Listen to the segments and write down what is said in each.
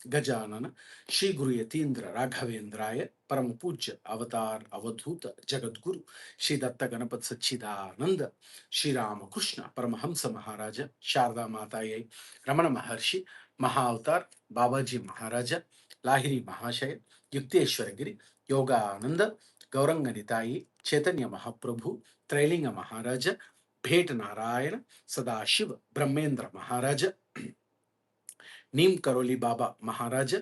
Gajanana, Shri Guru Yatindra Raghavendraya, Paramapujya, Avatar, Avadhuta, Jagadguru, Shri Datta Ganapat Sachidananda, Shri Ramakrishna, Paramahansa Maharaja, Sharda Matayai, Ramana Maharshi, Mahavatar Babaji Maharaja, Lahiri Mahasaya, Yukteswar Giri, Yoga Ananda, Gauranga Nitai, Chaitanya Mahaprabhu, Trailinga Maharaja, Bhet Narayana, Sadashiva, Brahmendra Maharaja, Neem Karoli Baba Maharaj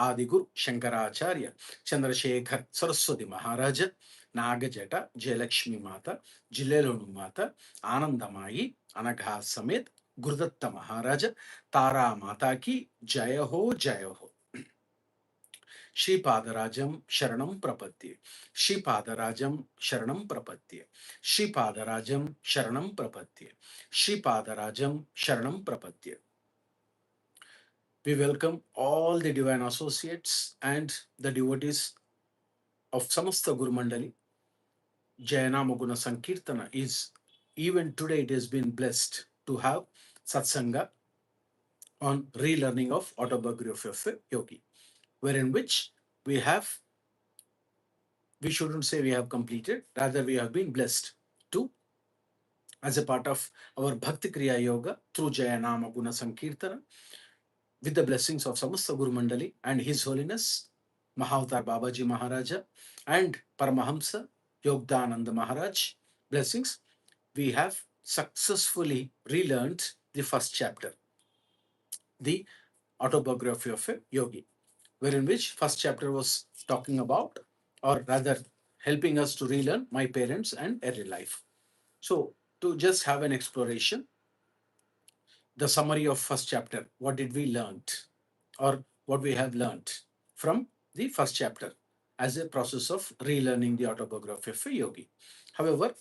आदिगुरु शंकराचार्य चंद्रशेखर सरस्वती महाराज नागजट जयलक्ष्मी माता जिल्लेलोनु माता आनंदमाई अनघा समेत गुरुदत्त महाराज तारा माता की जय हो जय हो. श्रीपादराजं शरणं प्रपद्ये श्रीपादराजं शरणं प्रपद्ये श्रीपादराजं शरणं प्रपद्ये श्रीपादराजं शरणं प्रपद्ये. We welcome all the divine associates and the devotees of Samartha Guru Mandali. Jaya Guna Sankeerthana is, even today it has been blessed to have Satsanga on relearning of Autobiography of a Yogi, wherein which we have, we shouldn't say we have completed, rather we have been blessed to, as a part of our Bhakti Kriya Yoga through Jaya Guna Sankirtana, with the blessings of Samartha Guru Mandali and His Holiness Mahavatar Babaji Maharaj and Paramahansa Yogananda Maharaj blessings, we have successfully relearned the first chapter, the Autobiography of a Yogi, wherein which first chapter was talking about, or rather helping us to relearn my parents and early life. So to just have an exploration, the summary of first chapter, what did we learn, or what we have learned from the first chapter as a process of relearning the Autobiography of a Yogi. However,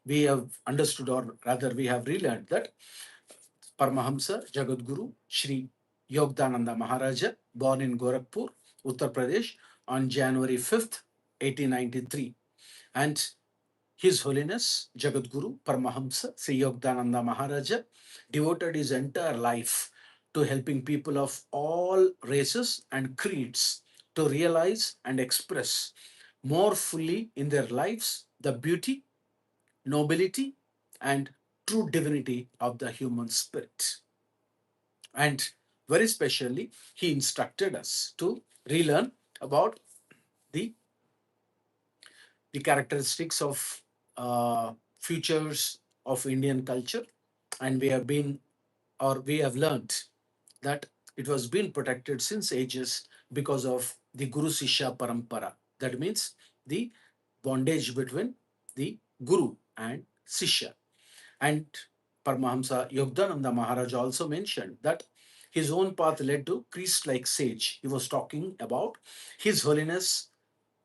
we have understood, or rather we have relearned, that Paramahamsa Jagadguru Sri Yogananda Maharaj, born in Gorakhpur, Uttar Pradesh on January 5th, 1893, and His Holiness Jagadguru Paramahamsa Sri Yogananda Maharaj devoted his entire life to helping people of all races and creeds to realize and express more fully in their lives the beauty, nobility, and true divinity of the human spirit. And very specially, he instructed us to relearn about the characteristics of features of Indian culture, and we have been, or we have learned, that it was been protected since ages because of the Guru-Shishya Parampara. That means the bondage between the Guru and Shishya. And Paramahamsa Yogananda Maharaj also mentioned that his own path led to priest-like sage. He was talking about His Holiness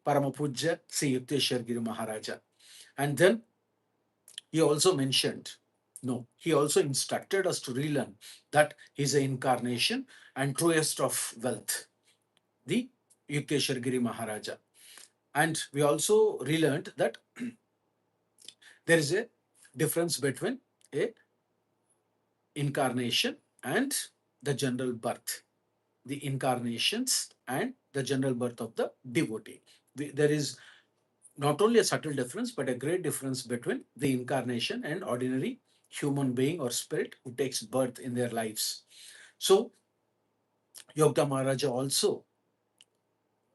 Paramapuja Sri Yukteswar Giri Maharaja. And then he also mentioned, no, he also instructed us to relearn that he is an incarnation and truest of wealth, the Yukteswar Giri Maharaja. And we also relearned that there is a difference between a incarnation and the general birth, the incarnations and the general birth of the devotee. There is not only a subtle difference, but a great difference between the incarnation and ordinary human being or spirit who takes birth in their lives. So, Yoga Maharaja also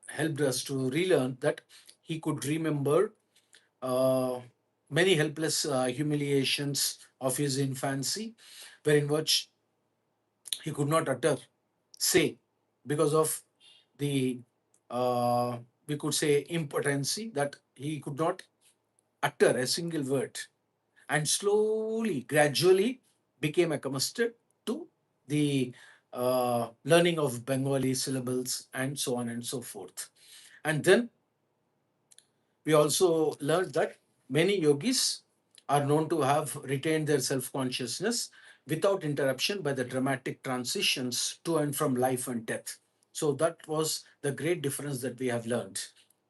helped us to relearn that he could remember uh, many helpless humiliations of his infancy, wherein which he could not utter, say, because of the, we could say, impotency, that he could not utter a single word, and slowly, gradually became accustomed to the learning of Bengali syllables and so on and so forth. And then we also learned that many yogis are known to have retained their self consciousness without interruption by the dramatic transitions to and from life and death. So, that was the great difference that we have learned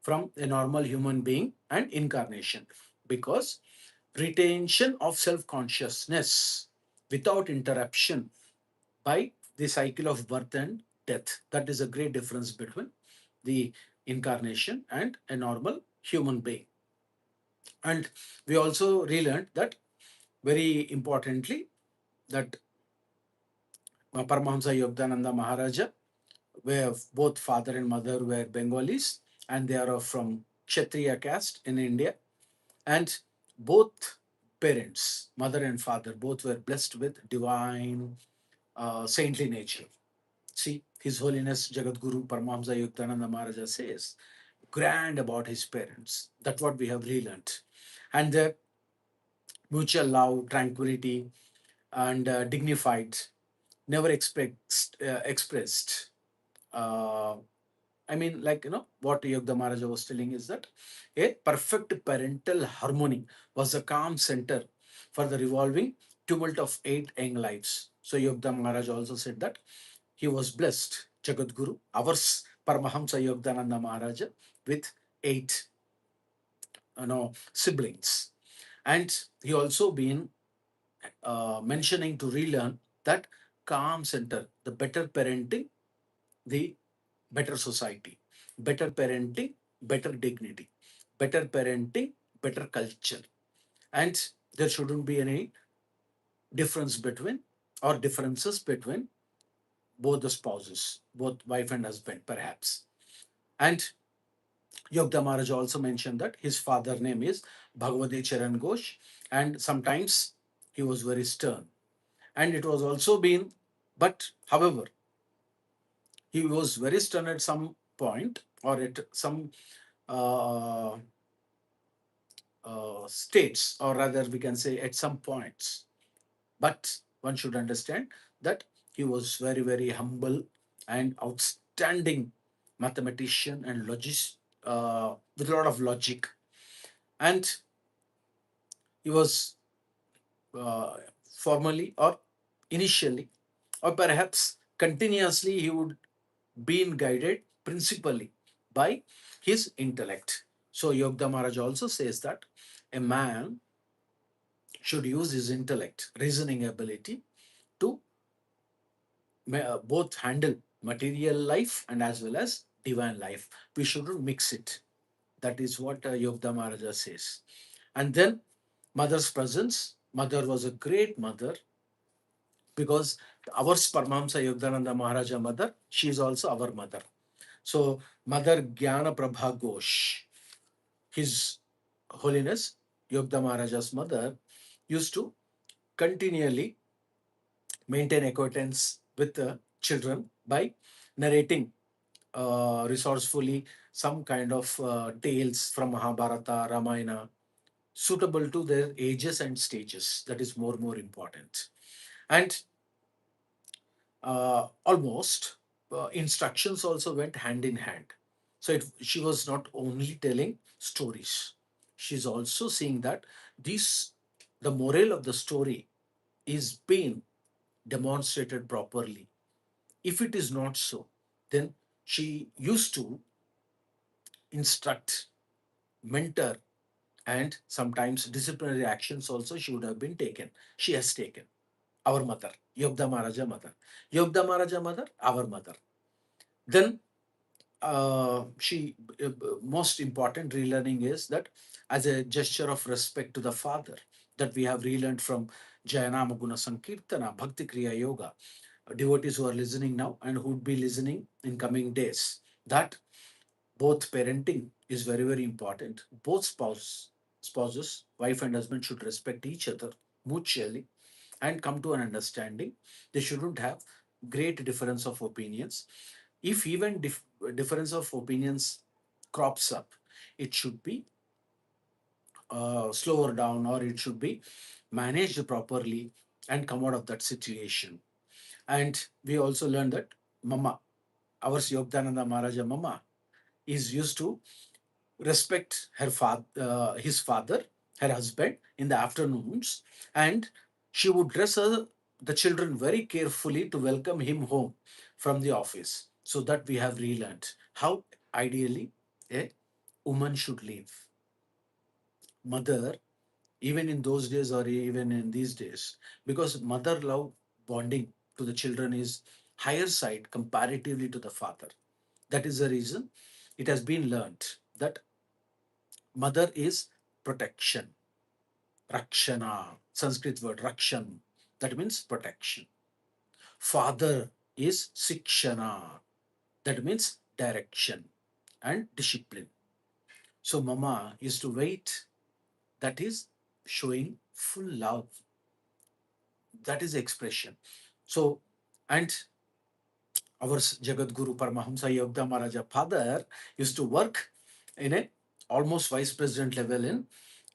from a normal human being and incarnation, because retention of self consciousness without interruption by the cycle of birth and death. That is a great difference between the incarnation and a normal human being. And we also relearned that, very importantly, that Paramahansa Yogananda Maharaj, where both father and mother were Bengalis, and they are from Kshatriya caste in India. And both parents, mother and father, both were blessed with divine, saintly nature. See, His Holiness Jagat Guru Paramahamsa Yogananda Maharaj says, grand about his parents. That's what we have relearned. And the mutual love, tranquility, and dignified, never expressed. Uh, I mean, like, what Yogda Maharaja was telling is that a perfect parental harmony was the calm center for the revolving tumult of 8 young lives. So Yogda Maharaj also said that he was blessed, Jagat Guru, ours Paramahamsa Yogananda Maharaja, with 8 siblings. And he also been mentioning to relearn that calm center, the better parenting, the better society, better parenting, better dignity, better parenting, better culture. And there shouldn't be any difference between, or differences between, both the spouses, both wife and husband, perhaps. And Yogda Maharaj also mentioned that his father name is Bhagavati Charan Ghosh, and sometimes he was very stern. And it was also been, but however, he was very stern at some point, or at some uh, states, or rather we can say at some points. But one should understand that he was very, very humble and outstanding mathematician and logist, with a lot of logic. And he was, uh, formally or initially, or perhaps continuously, he would be guided principally by his intellect. So Yogda Maharaj also says that a man should use his intellect, reasoning ability, to both handle material life and as well as divine life. We shouldn't mix it. That is what Yogda Maharaja says. And then mother's presence. Mother was a great mother, because our Paramahamsa Yogananda Maharaja mother, she is also our mother. So Mother Jnana Prabha Ghosh, His Holiness Yogda Maharaja's mother, used to continually maintain acquaintance with the children by narrating resourcefully some kind of tales from Mahabharata, Ramayana, suitable to their ages and stages. That is more important. And almost instructions also went hand in hand. So she was not only telling stories, she's also seeing that this, the moral of the story is being demonstrated properly. If it is not so, then she used to instruct, mentor, and sometimes disciplinary actions also she would have been taken. She has taken. Our mother, Yogda Maharaja mother. Yogda Maharaja mother, our mother. Then she most important relearning is that, as a gesture of respect to the father, that we have relearned from Jaya Guna Sankeerthana, Bhakti Kriya Yoga, devotees who are listening now and who would be listening in coming days, that both parenting is very, very important. Both spouses, wife and husband, should respect each other mutually and come to an understanding. They shouldn't have great difference of opinions. If even difference of opinions crops up, it should be slower down, or it should be managed properly and come out of that situation. And we also learned that Mama, our Yogdananda Maharaja Mama, is used to respect her father, his father, her husband, in the afternoons, and she would dress the children very carefully to welcome him home from the office. So that we have relearned how ideally a woman should live. Mother, even in those days or even in these days, because mother love bonding to the children is higher side comparatively to the father. That is the reason it has been learnt that mother is protection, rakshana, Sanskrit word rakshan, that means protection. Father is sikshana, that means direction and discipline. So mama used to wait, that is showing full love, that is expression. So, and our Jagat Guru Paramahansa Yogananda Maharaj father used to work in a almost vice president level in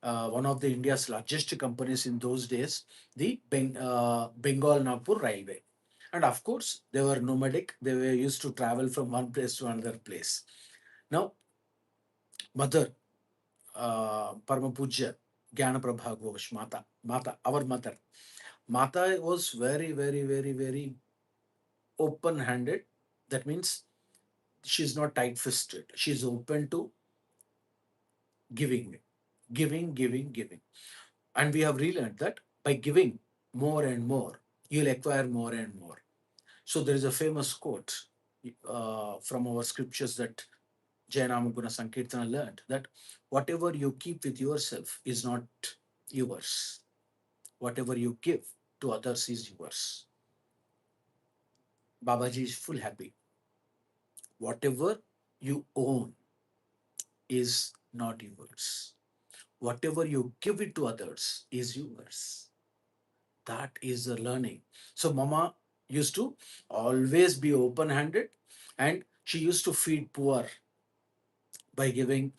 one of the India's largest companies in those days, the Bengal Nagpur Railway. And of course, they were nomadic. They were used to travel from one place to another place. Now, mother, Parama Puja, Jnana Prabha Ghosh, Mata, our mother. Mata was very, very, very, very open handed. That means she's not tight fisted. She's open to giving, giving. And we have relearned that by giving more and more, you'll acquire more and more. So there is a famous quote from our scriptures that Jaya Guna Sankeerthana learned, that whatever you keep with yourself is not yours. Whatever you give to others is yours. Babaji is full happy. Whatever you own is not yours. Whatever you give it to others is yours. That is the learning. So mama used to always be open handed, and she used to feed poor by giving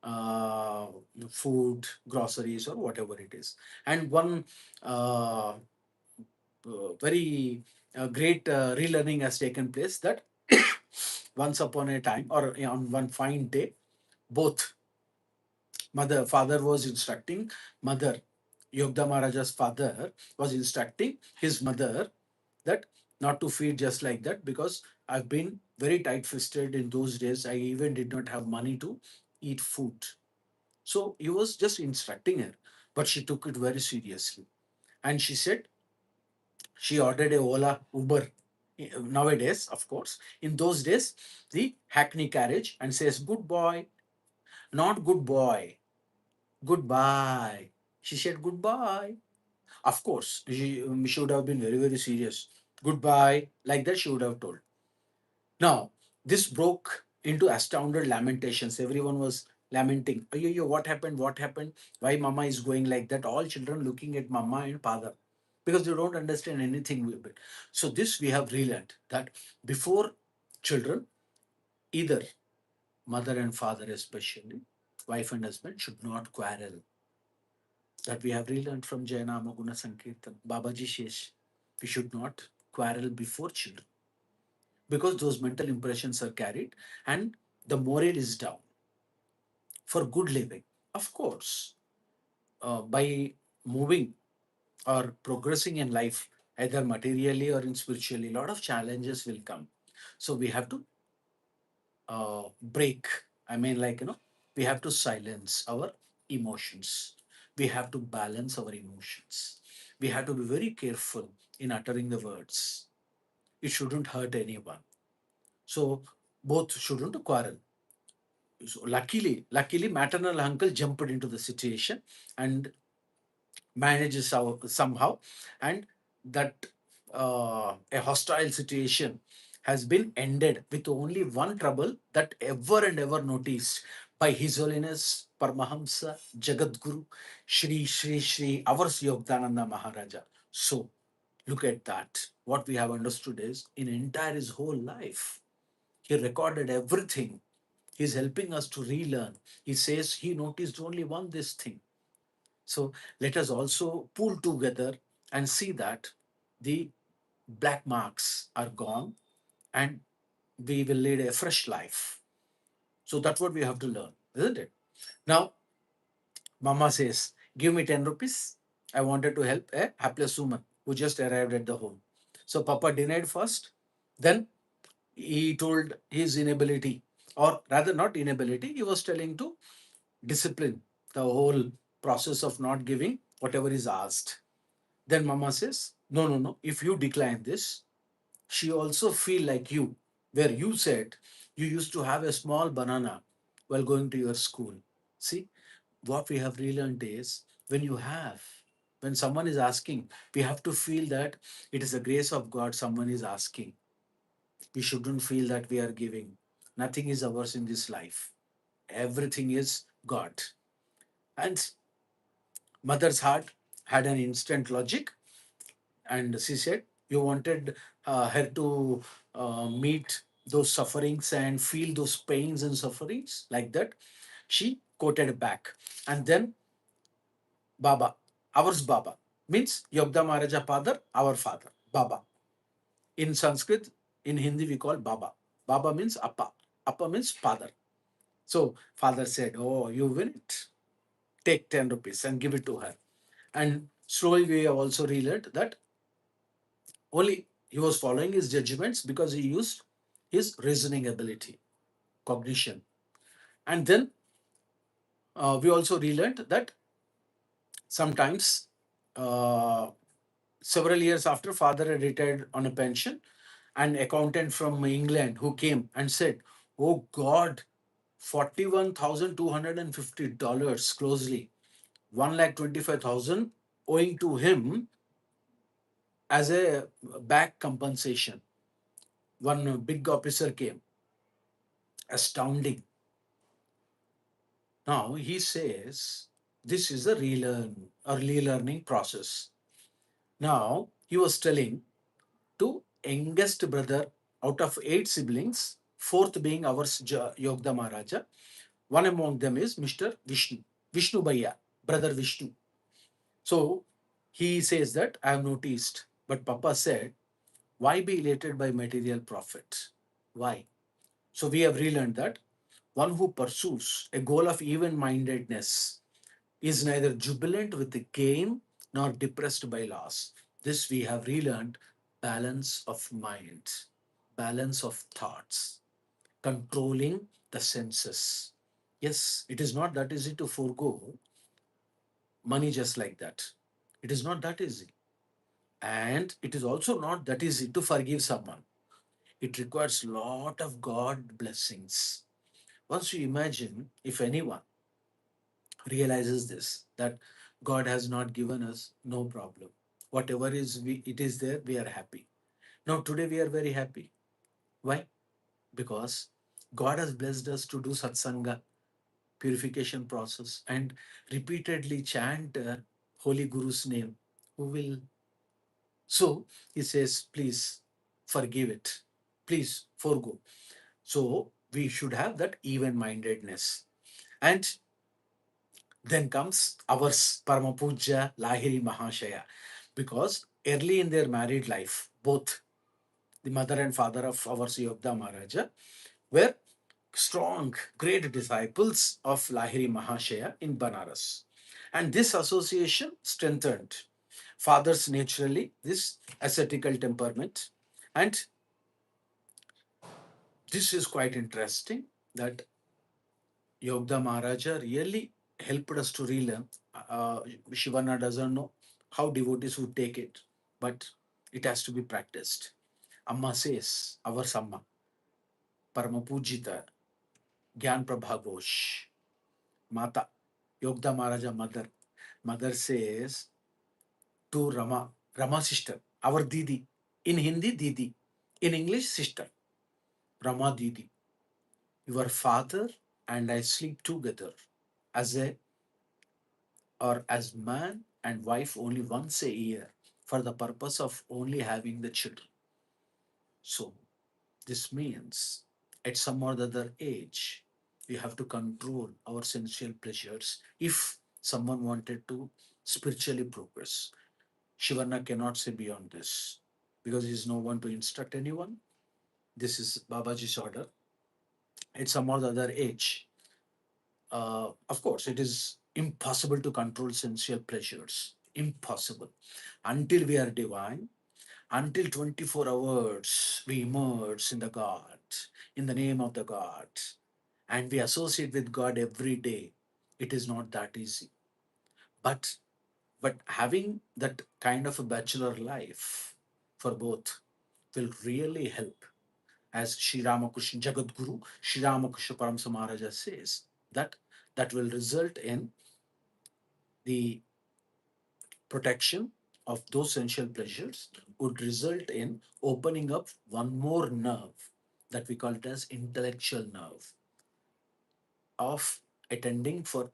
uh, food, groceries, or whatever it is. And one uh, very great relearning has taken place, that once upon a time, or on one fine day, both father was instructing mother, Yogda Maharaja's father was instructing his mother that not to feed just like that, because I've been very tight fisted in those days. I even did not have money to eat food. So he was just instructing her, but she took it very seriously. And she said she ordered a Ola Uber. Nowadays, of course, in those days, the hackney carriage, and says, "Good boy," not "good boy," "goodbye." She said, "Goodbye." Of course, she would have been very, very serious. "Goodbye," like that, she would have told. Now, this broke into astounded lamentations. Everyone was lamenting. Yo, what happened? What happened? Why mama is going like that? All children looking at mama and father, because they don't understand anything with it. So this we have relearned, that before children, either mother and father especially, wife and husband, should not quarrel. That we have relearned from Jaya Guna Sankirtan. Babaji says we should not quarrel before children, because those mental impressions are carried and the morale is down. For good living, of course, by moving or progressing in life, either materially or in spiritually, a lot of challenges will come. So we have to break. I mean, like, we have to silence our emotions. We have to balance our emotions. We have to be very careful in uttering the words. It shouldn't hurt anyone. So both shouldn't quarrel. So luckily, maternal uncle jumped into the situation and manages somehow, and that a hostile situation has been ended with only one trouble that ever and ever noticed by His Holiness Paramahamsa Jagadguru Shri our Yogananda Maharaja. So look at that. What we have understood is, in entire his whole life, he recorded everything. He's helping us to relearn. He says he noticed only one this thing. So let us also pull together and see that the black marks are gone, and we will lead a fresh life. So that's what we have to learn, isn't it? Now, Mama says, "Give me 10 rupees. I wanted to help a hapless woman who just arrived at the home." So Papa denied first. Then he told his inability, or rather, not inability, he was telling to discipline the whole process of not giving whatever is asked. Then mama says, "No, no, no. If you decline this, she also feel like you, where you said you used to have a small banana while going to your school. See, what we have relearned is when someone is asking, we have to feel that it is the grace of God someone is asking. We shouldn't feel that we are giving. Nothing is ours in this life. Everything is God. And mother's heart had an instant logic, and she said, you wanted her to meet those sufferings and feel those pains and sufferings like that. She quoted back. And then Baba, ours Baba, means Yogda Maharaja father, our father, Baba. In Sanskrit, in Hindi, we call Baba. Baba means Appa. Appa means father. So father said, oh, you win it. Take 10 rupees and give it to her. And slowly we have also realized that only he was following his judgments because he used his reasoning ability, cognition. And then we also relearned that sometimes, uh, several years after father had retired on a pension, an accountant from England who came and said, oh God, $41,250 closely, 1,25,000 owing to him as a back compensation. One big officer came, astounding. Now he says this is a relearn or relearning process. Now he was telling to youngest brother out of 8 siblings, fourth being our Yogda Maharaja. One among them is Mr. Vishnu, Vishnu Bhaiya, brother Vishnu. So he says that I have noticed, but Papa said, why be elated by material profit? Why? So we have relearned that one who pursues a goal of even mindedness is neither jubilant with the gain nor depressed by loss. This we have relearned balance of mind, balance of thoughts, controlling the senses. Yes, it is not that easy to forego money just like that. It is not that easy. And it is also not that easy to forgive someone. It requires a lot of God blessings. Once you imagine if anyone realizes this, that God has not given us no problem. Whatever is it is there, we are happy. Now today we are very happy. Why? Because God has blessed us to do Satsanga, purification process, and repeatedly chant Holy Guru's name. Who will? So he says, please forgive it. Please forgo. So we should have that even-mindedness. And then comes ours, Paramapuja Lahiri Mahasaya, because early in their married life, both the mother and father of our Yogda Maharaja were strong, great disciples of Lahiri Mahasaya in Banaras. And this association strengthened father's naturally this ascetical temperament. And this is quite interesting that Yogda Maharaja really helped us to relearn. Shivana doesn't know how devotees would take it, but it has to be practiced. Amma says, our Samma, Paramapujita, Gyan Prabha Ghosh, Mata, Yogda Maharaja mother. Mother says to Rama, Rama sister, our Didi. In Hindi, Didi. In English, sister, Rama Didi. Your father and I sleep together as a or as man and wife only once a year for the purpose of only having the children. So this means at some or the other age, we have to control our sensual pleasures if someone wanted to spiritually progress. Shivarna cannot say beyond this because he is no one to instruct anyone. This is Babaji's order. At some or the other age, of course, it is impossible to control sensual pleasures. Impossible. Until we are divine, until 24 hours, we immerse in the God, in the name of the God, and we associate with God every day. It is not that easy. But having that kind of a bachelor life for both will really help. As Sri Ramakrishna Jagadguru, Sri Ramakrishna Paramhansa Maharaj says, that will result in the protection of those sensual pleasures, would result in opening up one more nerve that we call it as intellectual nerve of attending for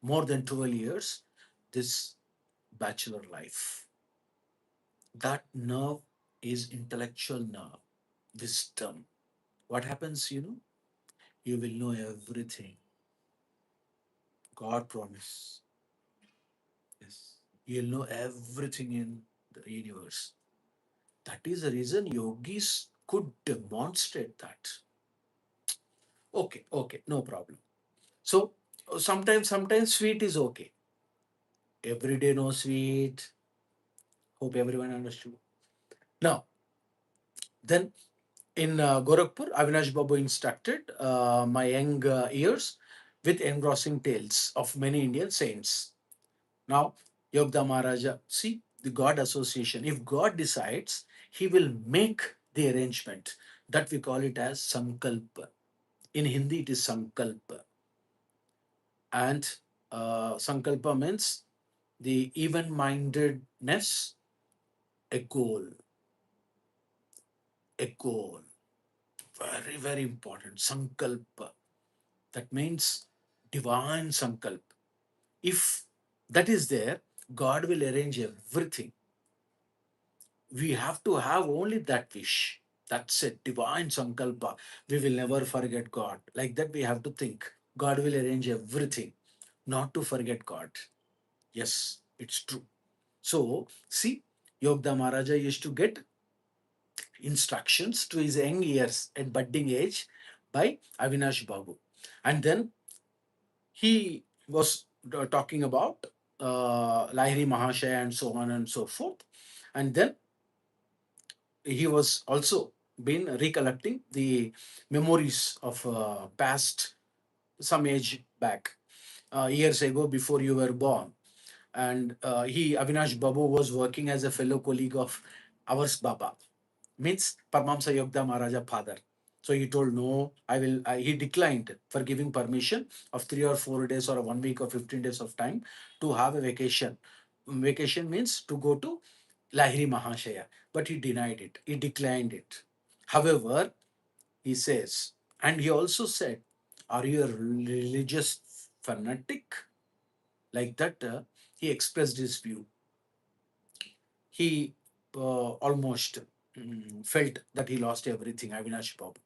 more than 12 years this bachelor life. That nerve is intellectual nerve, wisdom. What happens, you will know everything. God promise. Yes. You'll know everything in the universe. That is the reason yogis could demonstrate that. Okay, no problem. So sometimes sweet is okay. Every day no sweet. Hope everyone understood. Now, then in Gorakhpur, Avinash Babu instructed my young ears with engrossing tales of many Indian saints. Now, Yogda Maharaja, see the God association. If God decides, He will make the arrangement. That we call it as Sankalpa. In Hindi, it is Sankalpa. And Sankalpa means the even-mindedness, a goal, a goal. Very, very important. Sankalpa. That means divine Sankalpa. If that is there, God will arrange everything. We have to have only that wish. That's it, divine Sankalpa. We will never forget God. Like that, we have to think. God will arrange everything, not to forget God. Yes, it's true. So, see, Yogda Maharaja used to get instructions to his young years at budding age by Avinash Babu. And then he was talking about Lahiri Mahasaya and so on and so forth. And then he was also been recollecting the memories of past some age back, years ago before you were born. And Avinash Babu was working as a fellow colleague of ours Baba, means Paramahansa Yogananda Maharaja father. So he told no, he declined for giving permission of 3 or 4 days or 1 week or 15 days of time to have a vacation. Vacation means to go to Lahiri Mahasaya, but he denied it. He declined it. However, he says, and he also said, are you a religious fanatic? Like that, he expressed his view. He almost felt that he lost everything, Avinash Babu.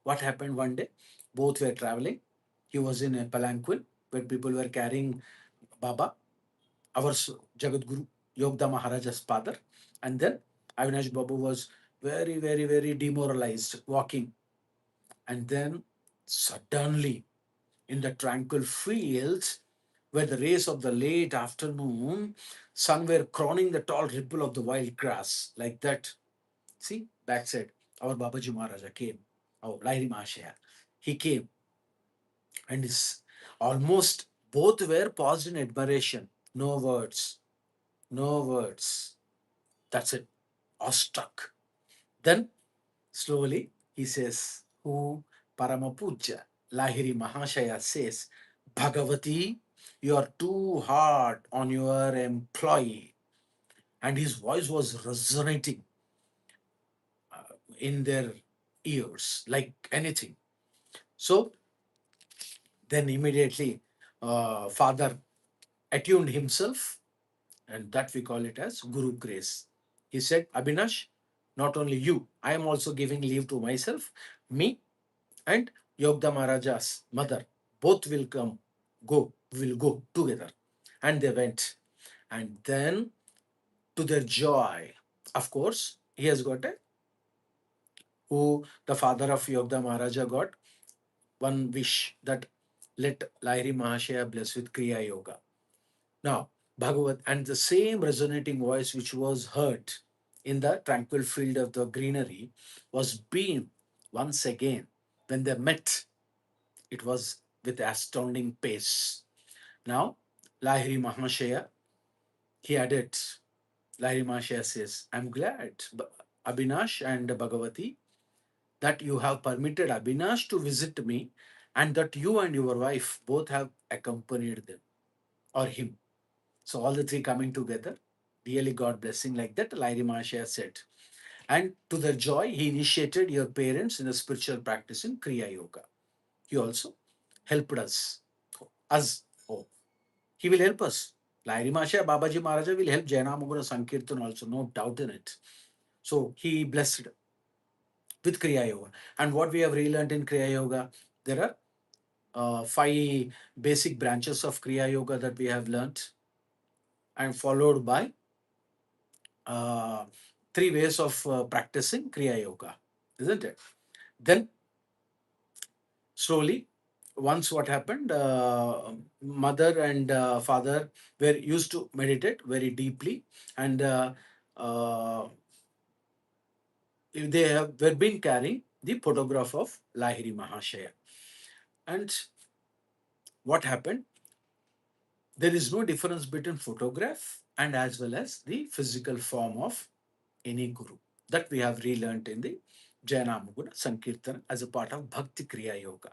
What happened one day? Both were traveling. He was in a palanquin where people were carrying Baba, our Jagadguru, Yogda Maharaja's father. And then Avinash Babu was very, very, very demoralized walking. And then suddenly, in the tranquil fields, where the rays of the late afternoon sun were crowning the tall ripple of the wild grass, like that. See, backside, our Babaji Maharaja came, our Lahiri Mahasaya. He came, and his almost both were paused in admiration. No words, no words. That's it, awestruck. Then slowly he says, who Paramapuja Lahiri Mahashaya says, Bhagavati, you are too hard on your employee. And his voice was resonating in their ears like anything. So then immediately, Father attuned himself, and that we call it as Guru Grace. He said, Abhinash, not only you, I am also giving leave to myself, me and Yogda Maharaja's mother, both will will go together. And they went. And then, to their joy, of course, he has got the father of Yogda Maharaja got one wish that let Lahiri Mahashaya bless with Kriya Yoga. Now, Bhagavat, and the same resonating voice which was heard in the tranquil field of the greenery was being once again when they met. It was with astounding pace. Now, Lahiri Mahashaya, he added, Lahiri Mahashaya says, I'm glad, Abhinash and Bhagavati, that you have permitted Abhinash to visit me, and that you and your wife both have accompanied them or him. So all the three coming together, really God blessing like that, Lahiri Mahasaya said. And to their joy, he initiated your parents in a spiritual practice in Kriya Yoga. He also helped us. Us. Oh, he will help us. Lahiri Mahasaya Babaji Maharaj will help Jayanamagura Sankeerthana also, no doubt in it. So he blessed with Kriya Yoga. And what we have relearned in Kriya Yoga, there are five basic branches of Kriya Yoga that we have learnt, and followed by uh, three ways of practicing Kriya Yoga, isn't it? Then slowly, once what happened, mother and father were used to meditate very deeply, and they have were been carrying the photograph of Lahiri Mahasaya. And what happened? There is no difference between photograph and as well as the physical form of any guru. That we have relearned in the Jayanamaguna Sankirtana as a part of Bhakti Kriya Yoga.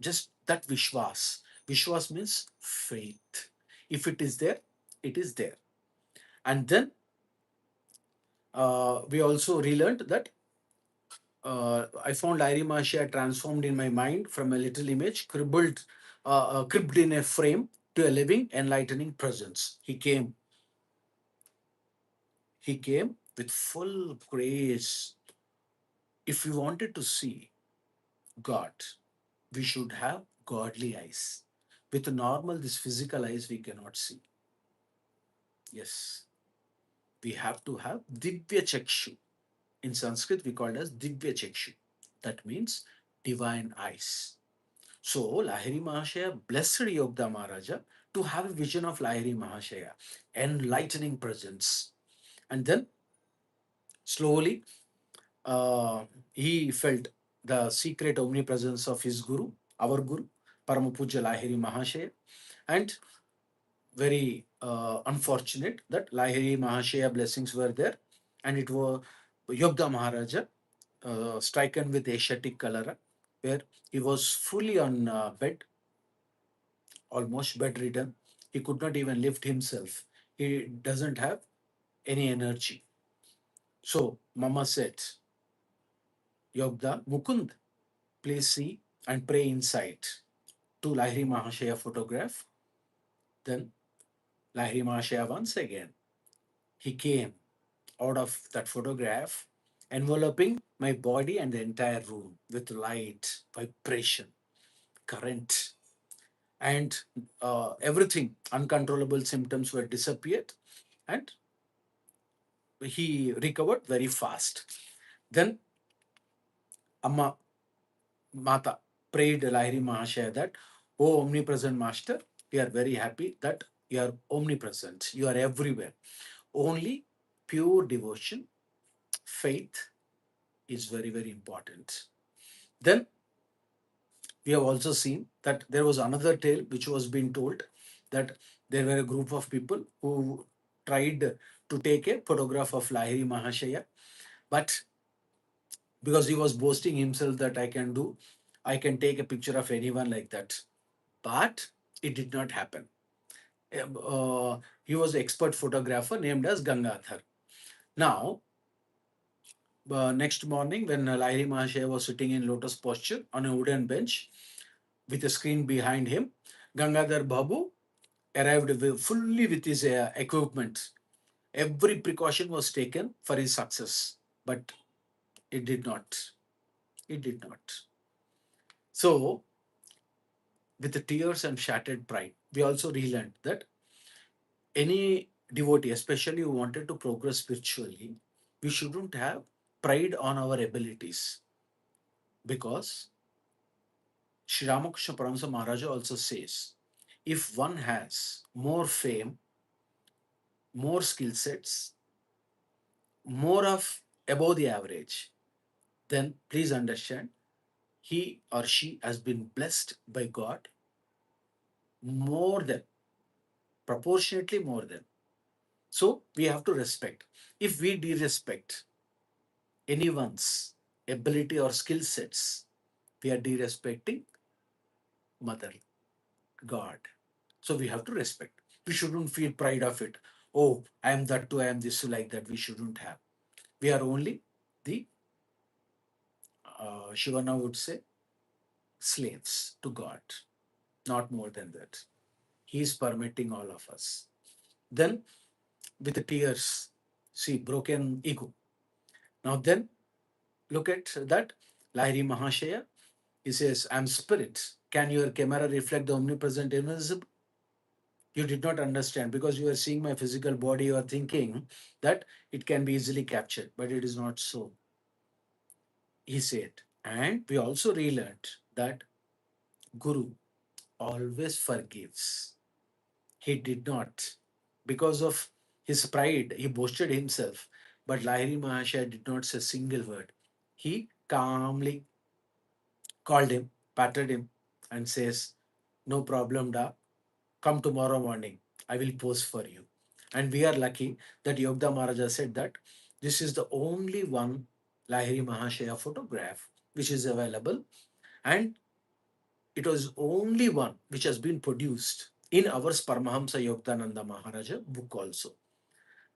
Just that Vishwas. Vishwas means faith. If it is there, it is there. And then we also relearned that I found Lahiri Mahasaya transformed in my mind from a little image, cribbed in a frame, to a living, enlightening presence. He came with full grace. If we wanted to see God, we should have godly eyes. With normal, this physical eyes, we cannot see. Yes, we have to have Divya Chakshu. In Sanskrit, we call it as Divya Chakshu. That means divine eyes. So, Lahiri Mahasaya blessed Yogda Maharaja to have a vision of Lahiri Mahasaya, enlightening presence. And then slowly, he felt the secret omnipresence of his Guru, our Guru, Paramapuja Lahiri Mahasaya. And very unfortunate that Lahiri Mahasaya blessings were there, and it was Yogda Maharaja stricken with Asiatic cholera, where he was fully on bed, almost bedridden. He could not even lift himself. He doesn't have any energy. So Mama said, Yogda, Mukund, please see and pray inside to Lahiri Mahasaya photograph. Then Lahiri Mahasaya once again, he came out of that photograph, enveloping my body and the entire room with light, vibration, current, and everything. Uncontrollable symptoms were disappeared, and he recovered very fast. Then Amma Mata prayed Lahiri Mahashaya that, "Oh, omnipresent Master, we are very happy that you are omnipresent. You are everywhere. Only pure devotion, faith is very, very important." Then we have also seen that there was another tale which was being told, that there were a group of people who tried to take a photograph of Lahiri Mahashaya, but because he was boasting himself that I can take a picture of anyone like that. But it did not happen. He was an expert photographer named as Gangadhar. Now, next morning, when Lahiri Mahashaya was sitting in lotus posture on a wooden bench with a screen behind him, Gangadhar Babu arrived fully with his equipment. Every precaution was taken for his success, but it did not. It did not. So, with the tears and shattered pride, we also relearned that any devotee, especially who wanted to progress spiritually, we shouldn't have pride on our abilities, because Sri Ramakrishna Paramahansa Maharaj also says, if one has more fame, more skill sets, more of above the average, then please understand he or she has been blessed by God more than, proportionately more than. So we have to respect. If we disrespect, anyone's ability or skill sets, we are disrespecting Mother, God. So we have to respect. We shouldn't feel pride of it. Oh, I am that too, I am this, like that. We shouldn't have. We are only the, Shivana would say, slaves to God, not more than that. He is permitting all of us. Then, with the tears, see, broken ego. Now, then, look at that. Lahiri Mahasaya, he says, I'm spirit. Can your camera reflect the omnipresent invisible? You did not understand because you are seeing my physical body, you are thinking that it can be easily captured, but it is not so. He said. And we also relearned that Guru always forgives. He did not. Because of his pride, he boasted himself. But Lahiri Mahashaya did not say a single word. He calmly called him, patted him, and says, no problem, da. Come tomorrow morning. I will pose for you. And we are lucky that Yogda Maharaja said that this is the only one Lahiri Mahashaya photograph which is available. And it was only one which has been produced in our Paramahansa Yogananda Maharaj book also.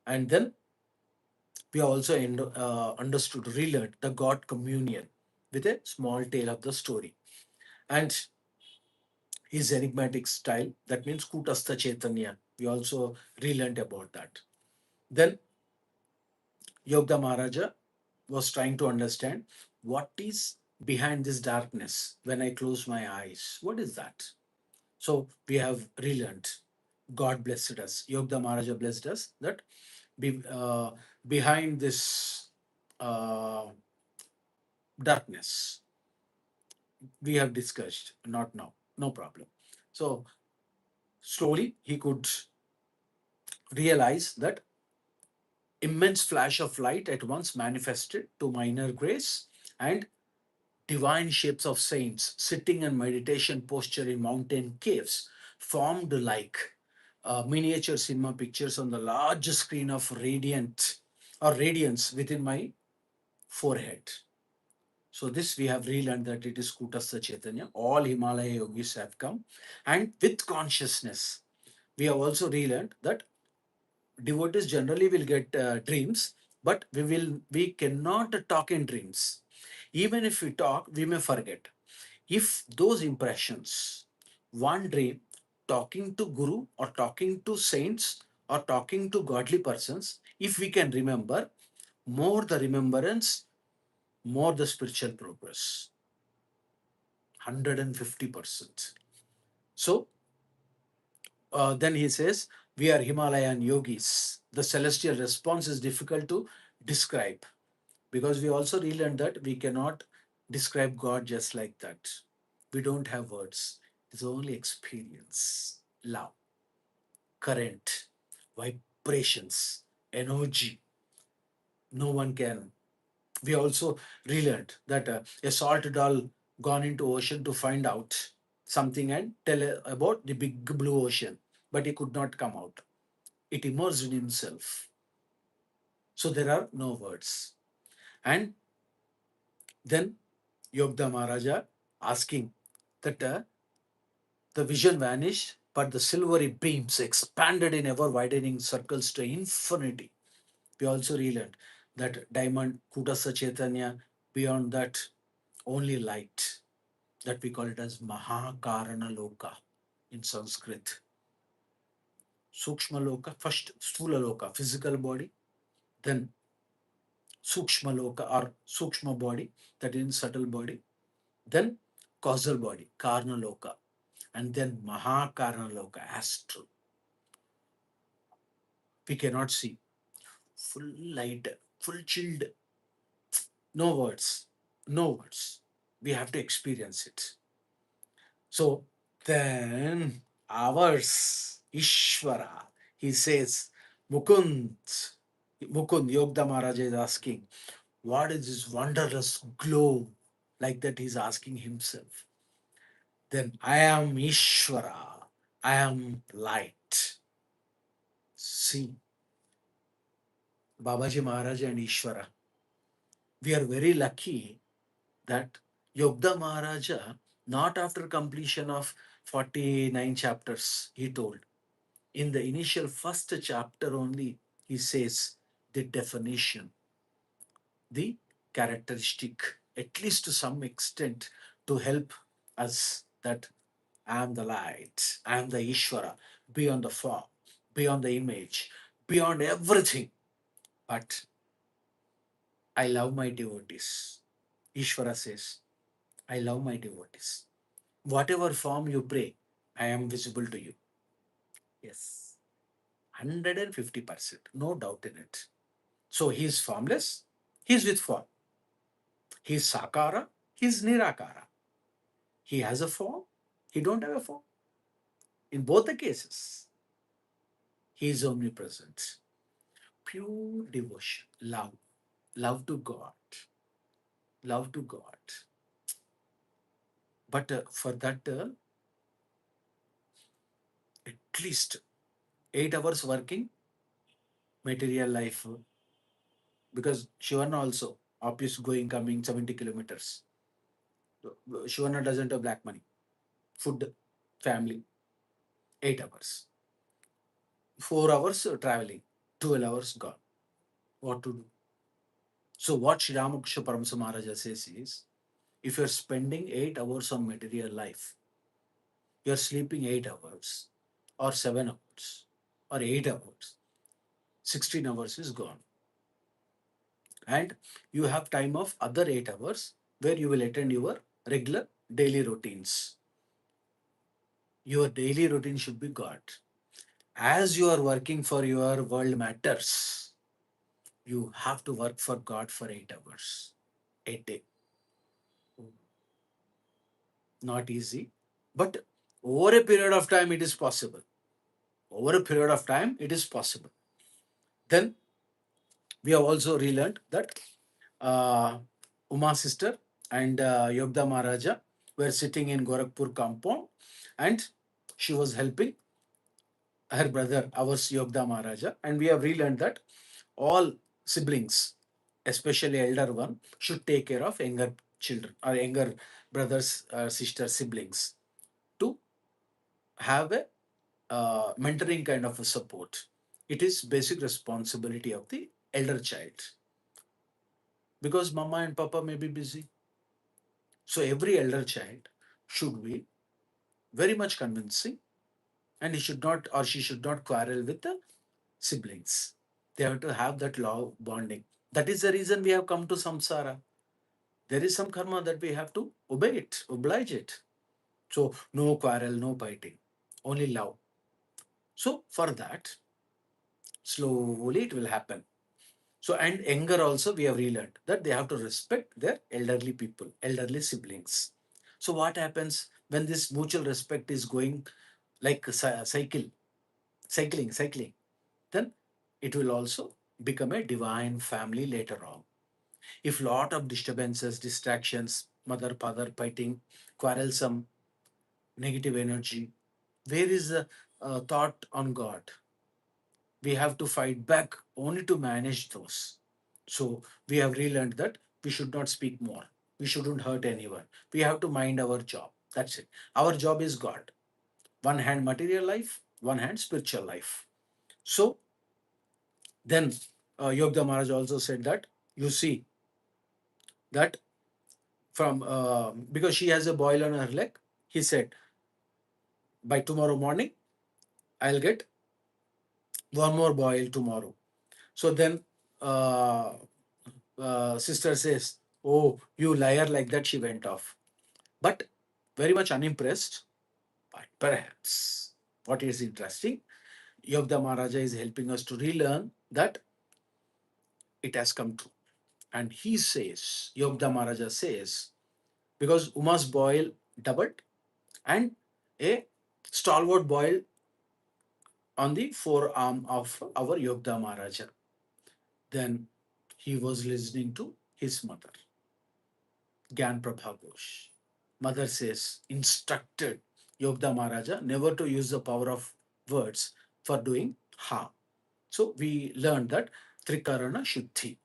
And then we also understood, relearned the God communion with a small tale of the story. And his enigmatic style, that means Kutastha Chaitanya. We also relearned about that. Then Yogda Maharaja was trying to understand what is behind this darkness when I close my eyes. What is that? So we have relearned. God blessed us. Yogda Maharaja blessed us that be, behind this uh, darkness, we have discussed, not now, no problem. So slowly he could realize that immense flash of light at once manifested to minor grace and divine shapes of saints sitting in meditation posture in mountain caves formed like miniature cinema pictures on the large screen of radiant or radiance within my forehead. So this we have relearned that it is Kutastha Chaitanya. All Himalaya yogis have come, and with consciousness, we have also relearned that devotees generally will get dreams, but we cannot talk in dreams. Even if we talk, we may forget. If those impressions, one dream, talking to Guru or talking to saints or talking to godly persons, if we can remember, more the remembrance, more the spiritual progress. 150%. So then he says, we are Himalayan yogis. The celestial response is difficult to describe because we also relearned that we cannot describe God just like that. We don't have words. It's only experience, love, current, vibrations, energy. No one can. We also relearned that a salt doll gone into ocean to find out something and tell about the big blue ocean, but he could not come out. It immersed in himself. So there are no words. And then Yogda Maharaja asking that the vision vanished, but the silvery beams expanded in ever widening circles to infinity. We also relearned that diamond Kutasa Chaitanya, beyond that, only light, that we call it as Mahakarana Loka in Sanskrit. Sukshma Loka, first Sthula Loka, physical body, then Sukshma Loka or Sukshma body, that is subtle body, then causal body, Karna Loka, and then Mahakarana Loka, astral. We cannot see. Full light, full chilled, no words, no words. We have to experience it. So then ours, Ishvara, he says, Mukund, Mukund, Yogda Maharaj is asking, what is this wondrous glow? Like that, he's asking himself. Then I am Ishvara, I am light. See, Babaji Maharaj and Ishvara. We are very lucky that Yogda Maharaja, not after completion of 49 chapters, he told, in the initial first chapter only, he says the definition, the characteristic, at least to some extent, to help us that I am the light, I am the Ishwara, beyond the form, beyond the image, beyond everything. But I love my devotees. Ishwara says, I love my devotees. Whatever form you pray, I am visible to you. Yes, 150%, no doubt in it. So he is formless, he is with form. He is Sakara, he is Nirakara. He has a form, he don't have a form. In both the cases, he is omnipresent. Pure devotion, love, love to God, love to God. But for that, at least 8 hours working, material life, because Shivana also, office going, coming 70 kilometers. Shivana doesn't have black money. Food, family, 8 hours. 4 hours traveling, 12 hours gone. What to do? So what Sri Ramakrishna Paramhansa Maharaj says is, if you're spending 8 hours on material life, you're sleeping 8 hours, or 7 hours, or 8 hours, 16 hours is gone. And you have time of other 8 hours where you will attend your regular daily routines. Your daily routine should be God. As you are working for your world matters, you have to work for God for 8 hours a day. Not easy, but over a period of time, it is possible. Over a period of time, it is possible. Then we have also relearned that uh, Uma sister and Yogda Maharaja were sitting in Gorakhpur compound, and she was helping her brother, ours Yogda Maharaja, and we have relearned that all siblings, especially elder one, should take care of younger children or younger brothers, sisters, siblings to have a mentoring kind of a support. It is basic responsibility of the elder child because mama and papa may be busy. So every elder child should be very much convincing, and he should not or she should not quarrel with the siblings. They have to have that love bonding. That is the reason we have come to samsara. There is some karma that we have to obey it, oblige it. So no quarrel, no fighting, only love. So for that, slowly it will happen. So and younger also we have relearned that they have to respect their elderly people, elderly siblings. So what happens when this mutual respect is going like cycling, then it will also become a divine family later on. If lot of disturbances, distractions, mother, father fighting, quarrelsome, negative energy, where is the thought on God? We have to fight back only to manage those. So we have relearned that we should not speak more. We shouldn't hurt anyone. We have to mind our job. That's it. Our job is God. One hand material life, one hand spiritual life. So then Yogda Maharaj also said that, you see, that from because she has a boil on her leg, he said, by tomorrow morning, I'll get one more boil tomorrow. So then uh, sister says, oh, you liar, like that she went off. But very much unimpressed. But perhaps what is interesting, Yogda Maharaja is helping us to relearn that it has come true. And he says, Yogda Maharaja says, because Uma's boil doubled and a stalwart boil on the forearm of our Yogda Maharaja. Then he was listening to his mother, Gyan Prabha Ghosh. Mother says, instructed Yogda Maharaja never to use the power of words for doing harm. So we learned that Trikarana Shuddhi.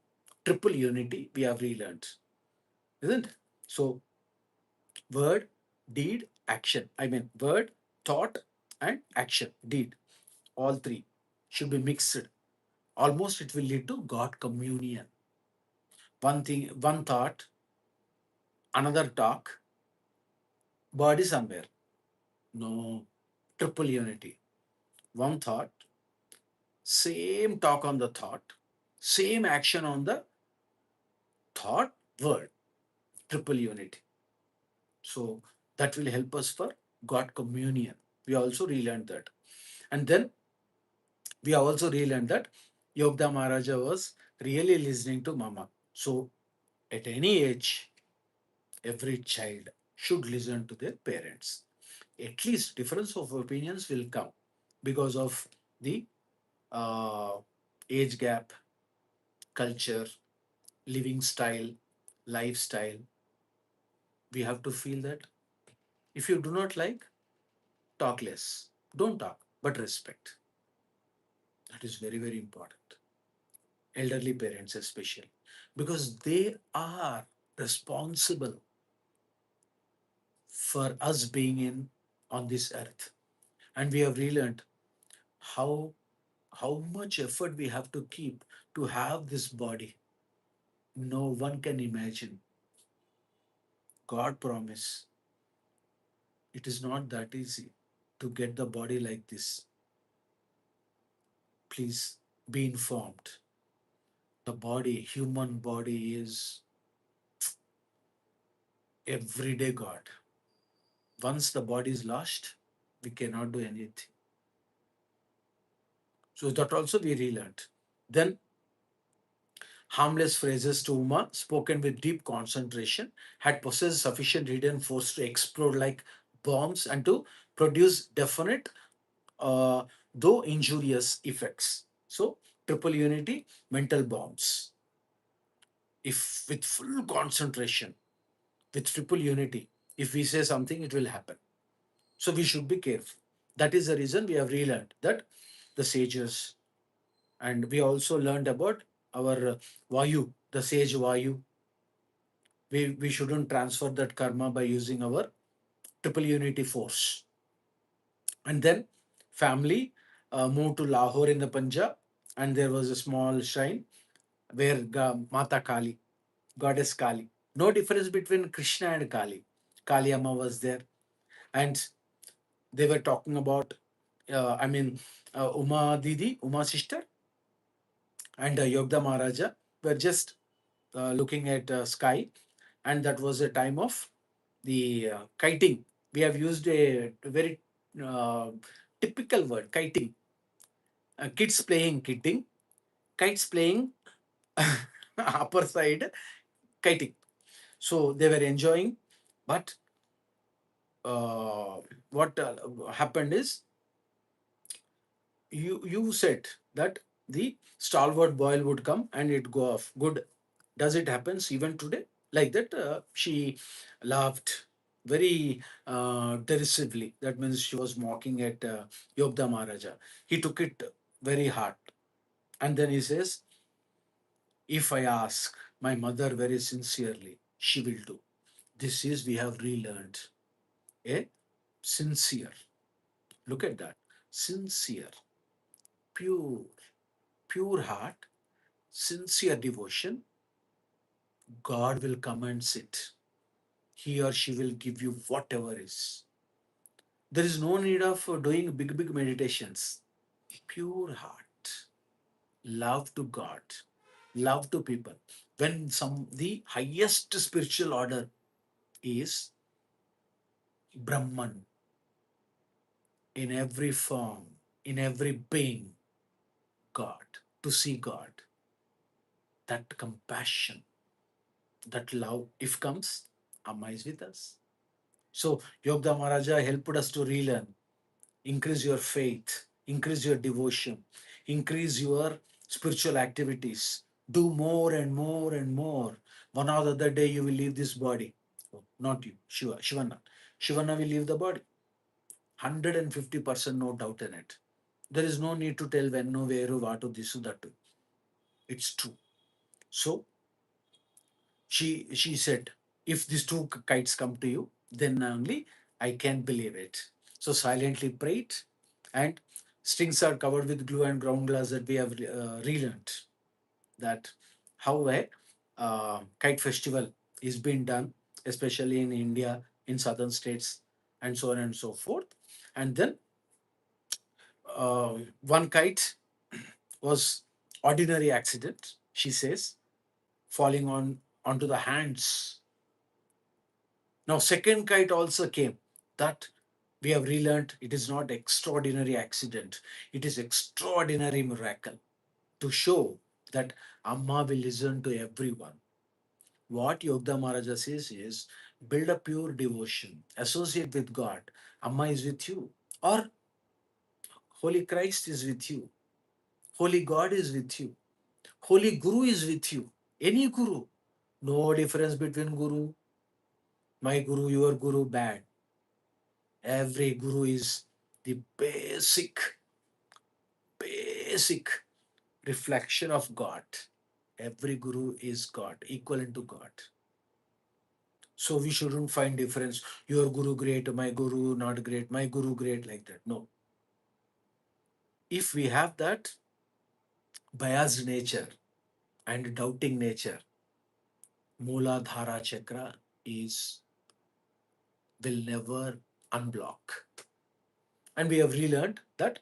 triple unity we have relearned, isn't it? So word, deed, action. I mean word, thought, and action, deed. All three should be mixed. Almost it will lead to God communion. One thing, one thought, another talk, body somewhere. No, triple unity. One thought, same talk on the thought, same action on the thought, word, triple unity. So that will help us for God communion. We also relearned that. And then we also relearned that Yogda Maharaja was really listening to Mama. So at any age, every child should listen to their parents. At least difference of opinions will come because of the uh, age gap, culture, living style, lifestyle. We have to feel that if you do not like, talk less. Don't talk, but respect. That is very, very important. Elderly parents, especially, because they are responsible for us being in on this earth. And we have relearned how much effort we have to keep to have this body. No one can imagine. God promise it is not that easy to get the body like this. Please be informed. The body, human body, is everyday God. Once the body is lost, we cannot do anything. So that also we relearned. Then harmless phrases to Uma, spoken with deep concentration, had possessed sufficient hidden force to explode like bombs and to produce definite, uh, though injurious effects. So triple unity, mental bombs. If with full concentration, with triple unity, if we say something, it will happen. So we should be careful. That is the reason we have relearned that the sages, and we also learned about our Vayu, the sage Vayu. We shouldn't transfer that karma by using our triple unity force. And then family moved to Lahore in the Punjab, and there was a small shrine where Mata Kali, goddess Kali. No difference between Krishna and Kali. Kali Amma was there, and they were talking about, Uma Didi, Uma sister, and Yogda Maharaja were just looking at sky, and that was a time of the kiting. We have used a very uh, typical word, kiting. Kids playing kiting, kites playing upper side kiting. So they were enjoying, but what happened is you said that the stalwart boy would come and it go off. Good. Does it happens even today? Like that, she laughed very derisively. That means she was mocking at Yogda Maharaja. He took it very hard. And then he says, if I ask my mother very sincerely, she will do. This is, we have relearned, a sincere. Look at that. Sincere, pure, pure heart, sincere devotion. God will come and sit. He or she will give you whatever is. There is no need of doing big, big meditations. Pure heart, love to God, love to people. When the highest spiritual order is Brahman in every form, in every being, God, to see God, that compassion, that love, if comes, Amma is with us. So Yogda Maharaja helped us to relearn. Increase your faith, increase your devotion, increase your spiritual activities. Do more and more and more. One or the other day you will leave this body. Oh, not you, Shivana. Shivana will leave the body. 150% no doubt in it. There is no need to tell when, no, where, what, this, that. It's true. So She said, if these two kites come to you, then only I can believe it. So silently prayed, and strings are covered with glue and ground glass that we have relearned that how a kite festival is being done, especially in India, in southern states, and so on and so forth. And then one kite was ordinary accident, she says, falling onto the hands. Now second kite also came. That we have relearned, it is not extraordinary accident, it is extraordinary miracle to show that Amma will listen to everyone. What Yogda Maharaja says is, build a pure devotion, associate with God. Amma is with you, or Holy Christ is with you, Holy God is with you, Holy Guru is with you. Any Guru. No difference between Guru, my Guru, your Guru, bad. Every Guru is the basic reflection of God. Every Guru is God, equivalent to God. So we shouldn't find difference. Your Guru great, my Guru not great, my Guru great, like that. No. If we have that biased nature and doubting nature, Mula Dhara Chakra will never unblock. And we have relearned that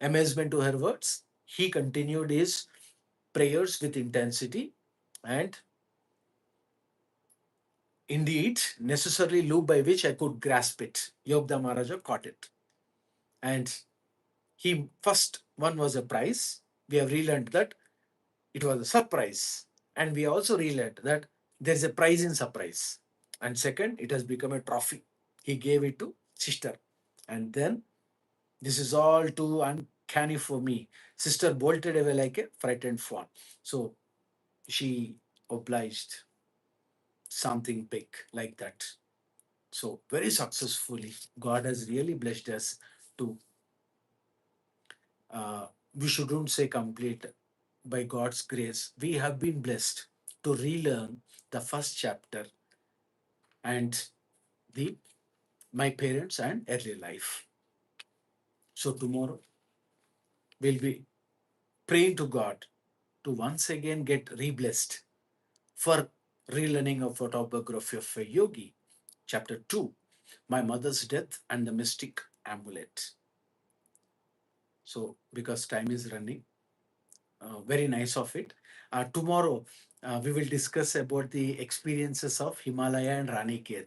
amazement to her words. He continued his prayers with intensity, and indeed, necessarily loop by which I could grasp it. Yogda Maharaja caught it. And he first one was a prize. We have relearned that it was a surprise. And we also relearned that there's a prize in surprise. And second, it has become a trophy. He gave it to sister. And then this is all too uncanny for me. Sister bolted away like a frightened fawn. So she obliged something big like that. So very successfully, God has really blessed us to, we shouldn't say complete, by God's grace, we have been blessed to relearn the first chapter and the my parents and early life. So tomorrow we'll be praying to God to once again get re-blessed for relearning of Autobiography of a Yogi, chapter 2, My Mother's Death and the Mystic Amulet. So because time is running, very nice of it. Tomorrow we will discuss about the experiences of Himalaya and Raniket.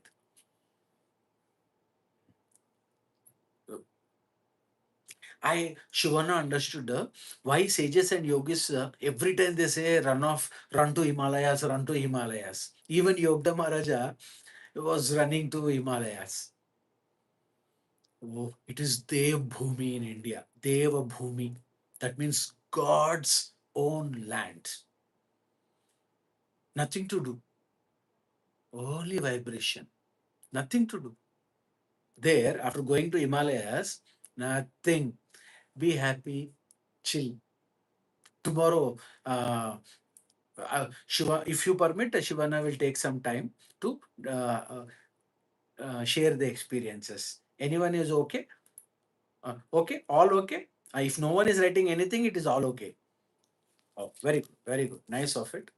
Shivana understood why sages and yogis, every time they say run to Himalayas, run to Himalayas. Even Yogda Maharaja was running to Himalayas. Oh, it is Dev Bhumi in India. Deva Bhumi. That means God's own land. Nothing to do. Only vibration. Nothing to do. There, after going to Himalayas, nothing. Be happy, chill. Tomorrow, Shiva, if you permit, Shivana will take some time to share the experiences. Anyone is okay? Okay, all okay? If no one is writing anything, it is all okay. Oh, very good, very good. Nice of it.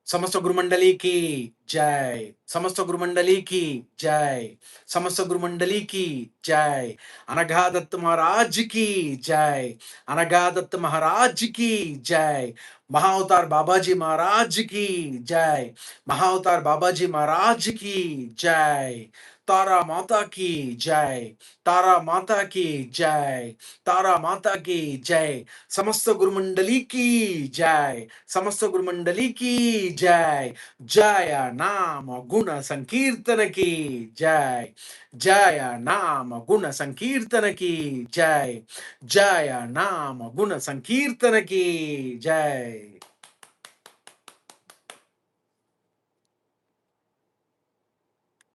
समस्त गुरुमंडली की जय, समस्त गुरुमंडली की जय, समस्त गुरुमंडली की जय, अनघा दत्त महाराज की जय, अनघा दत्त महाराज की जय, महाअवतार बाबाजी महाराज की जय, महाअवतार बाबाजी महाराज की जय, तारा माता की जय, तारा माता की जय, तारा माता की जय, समस्त गुरुमंडली की जय, समस्त गुरुमंडली की जय, जय नाम गुण संकीर्तन की जय, जय नाम गुण संकीर्तन की जय, जय नाम गुण संकीर्तन की जय.